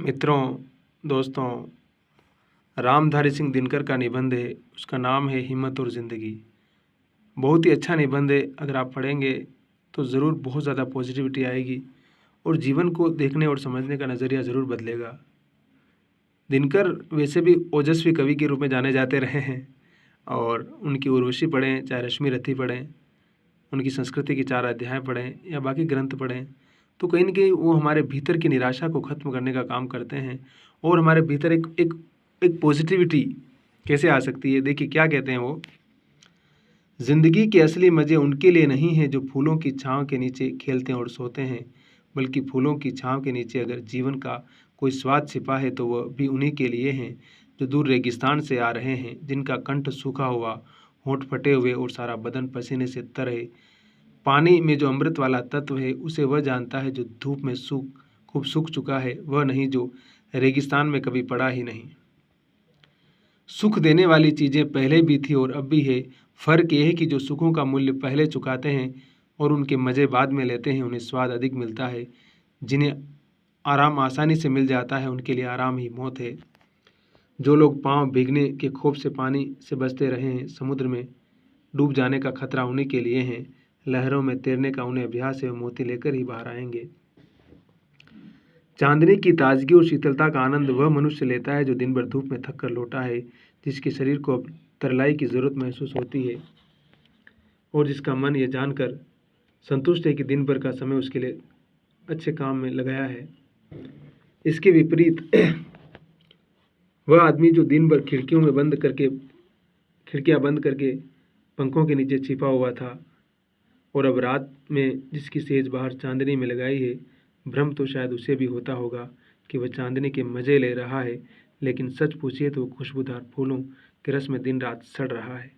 मित्रों, दोस्तों, रामधारी सिंह दिनकर का निबंध है। उसका नाम है हिम्मत और ज़िंदगी। बहुत ही अच्छा निबंध है। अगर आप पढ़ेंगे तो ज़रूर बहुत ज़्यादा पॉजिटिविटी आएगी और जीवन को देखने और समझने का नज़रिया ज़रूर बदलेगा। दिनकर वैसे भी ओजस्वी कवि के रूप में जाने जाते रहे हैं और उनकी उर्वशी पढ़ें, चाहे रश्मि रथी पढ़ें, उनकी संस्कृति की 4 अध्याय पढ़ें या बाकी ग्रंथ पढ़ें, तो कहीं न कहीं वो हमारे भीतर की निराशा को ख़त्म करने का काम करते हैं और हमारे भीतर एक पॉजिटिविटी कैसे आ सकती है। देखिए क्या कहते हैं वो, ज़िंदगी के असली मज़े उनके लिए नहीं हैं जो फूलों की छाँव के नीचे खेलते हैं और सोते हैं, बल्कि फूलों की छाँव के नीचे अगर जीवन का कोई स्वाद छिपा है तो वह भी उन्हीं के लिए हैं जो दूर रेगिस्तान से आ रहे हैं, जिनका कंठ सूखा हुआ, होंठ फटे हुए और सारा बदन पसीने से तर है। पानी में जो अमृत वाला तत्व है उसे वह जानता है जो धूप में खूब सूख चुका है, वह नहीं जो रेगिस्तान में कभी पड़ा ही नहीं। सुख देने वाली चीज़ें पहले भी थी और अब भी है। फ़र्क यह है कि जो सुखों का मूल्य पहले चुकाते हैं और उनके मज़े बाद में लेते हैं, उन्हें स्वाद अधिक मिलता है। जिन्हें आराम आसानी से मिल जाता है, उनके लिए आराम ही मौत है। जो लोग पाँव भीगने के खौफ से पानी से बचते रहे हैं, समुद्र में डूब जाने का खतरा उन्हीं के लिए है। लहरों में तैरने का उन्हें अभ्यास है, वे मोती लेकर ही बाहर आएंगे। चांदनी की ताजगी और शीतलता का आनंद वह मनुष्य लेता है जो दिन भर धूप में थक कर लौटा है, जिसके शरीर को अब तरलाई की ज़रूरत महसूस होती है और जिसका मन ये जानकर संतुष्ट है कि दिन भर का समय उसके लिए अच्छे काम में लगाया है। इसके विपरीत वह आदमी जो दिन भर खिड़कियां बंद करके पंखों के नीचे छिपा हुआ था और अब रात में जिसकी सेज बाहर चांदनी में लगाई है, भ्रम तो शायद उसे भी होता होगा कि वह चांदनी के मज़े ले रहा है, लेकिन सच पूछिए तो वह खुशबूदार फूलों के रस में दिन रात सड़ रहा है।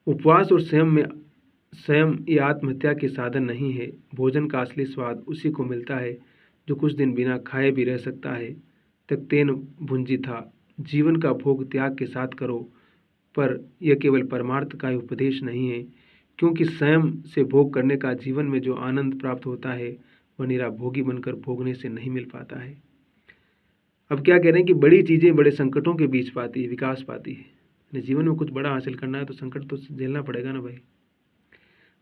उपवास और संयम ये आत्महत्या के साधन नहीं है। भोजन का असली स्वाद उसी को मिलता है जो कुछ दिन बिना खाए भी रह सकता है। तख्तेन भुंजी था, जीवन का भोग त्याग के साथ करो, पर यह केवल परमार्थ का ही उपदेश नहीं है, क्योंकि स्वयं से भोग करने का जीवन में जो आनंद प्राप्त होता है वह निरा भोगी बनकर भोगने से नहीं मिल पाता है। अब क्या कह रहे हैं कि बड़ी चीज़ें बड़े संकटों के बीच विकास पाती है। जीवन में कुछ बड़ा हासिल करना है तो संकट तो झेलना पड़ेगा ना भाई।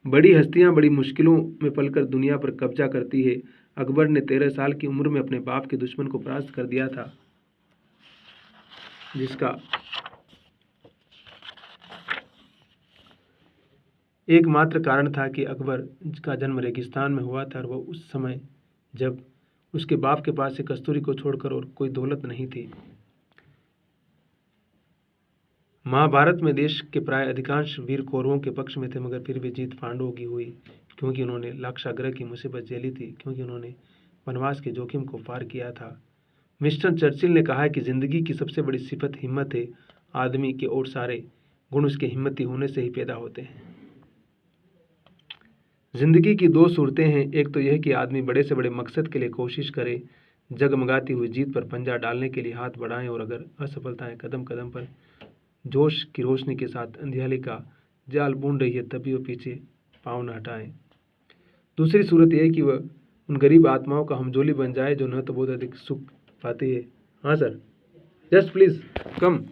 बड़ी हस्तियां बड़ी मुश्किलों में पलकर दुनिया पर कब्जा करती है। अकबर ने 13 साल की उम्र में अपने बाप के दुश्मन को परास्त कर दिया था, जिसका एकमात्र कारण था कि अकबर का जन्म रेगिस्तान में हुआ था और वह उस समय जब उसके बाप के पास से कस्तूरी को छोड़कर और कोई दौलत नहीं थी। महाभारत में देश के प्राय अधिकांश वीर कौरवों के पक्ष में थे, मगर फिर भी जीत पांडवों की हुई, क्योंकि उन्होंने लाक्षागृह की मुसीबत झेली थी, क्योंकि उन्होंने वनवास के जोखिम को पार किया था। विंस्टन चर्चिल ने कहा है कि जिंदगी की सबसे बड़ी सिफत हिम्मत है। आदमी के और सारे गुण उसके हिम्मती होने से ही पैदा होते हैं। जिंदगी की 2 सूरतें हैं। एक तो यह कि आदमी बड़े से बड़े मकसद के लिए कोशिश करे, जगमगाती हुई जीत पर पंजा डालने के लिए हाथ बढ़ाएं, और अगर असफलताएं कदम कदम पर जोश की रोशनी के साथ अंधियारे का जाल बूंद रही है, तभी वो पीछे पाँव न हटाएं। दूसरी सूरत यह है कि वह उन गरीब आत्माओं का हमजोली बन जाए जो न तो बहुत अधिक सुख पाती है। हाँ सर, जस्ट प्लीज़ कम।